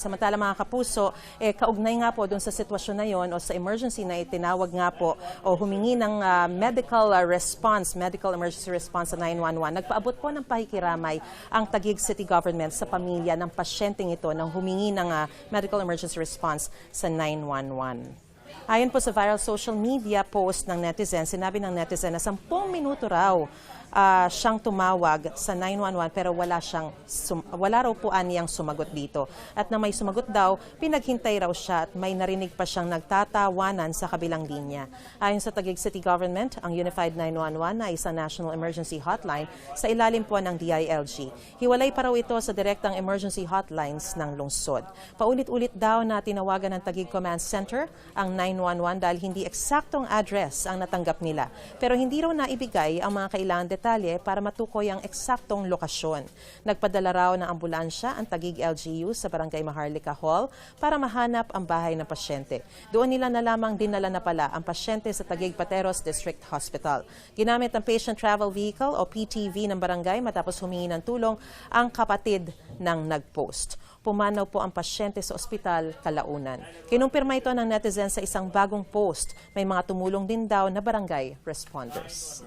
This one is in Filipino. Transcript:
Samantala mga kapuso, kaugnay nga po doon sa sitwasyon na yon o sa emergency na itinawag nga po o humingi ng medical emergency response sa 911, nagpaabot po ng pakikiramay ang Taguig City Government sa pamilya ng pasyenteng ito nang humingi ng medical emergency response sa 911. Ayon po sa viral social media post ng netizen, sinabi ng netizen na 10 minuto raw siyang tumawag sa 911 pero wala raw po aniyang sumagot dito. At na may sumagot daw, pinaghintay raw siya at may narinig pa siyang nagtatawanan sa kabilang linya. Ayon sa Taguig City Government, ang Unified 911 ay isang national emergency hotline sa ilalim po ng DILG. Hiwalay pa raw ito sa direktang emergency hotlines ng lungsod. Paulit-ulit daw na tinawagan ng Taguig Command Center ang 911 dahil hindi eksaktong address ang natanggap nila. Pero hindi raw naibigay ang mga kailangan detalye para matukoy ang eksaktong lokasyon. Nagpadala raw ng ambulansya ang Taguig LGU sa Barangay Maharlika Hall para mahanap ang bahay ng pasyente. Doon nila na lamang dinala na pala ang pasyente sa Taguig Pateros District Hospital. Ginamit ang Patient Travel Vehicle o PTV ng barangay matapos humingi ng tulong ang kapatid ng nag-post. Pumanaw po ang pasyente sa ospital kalaunan. Kinumpirma ito ng netizen sa isang bagong post. May mga tumulong din daw na barangay responders.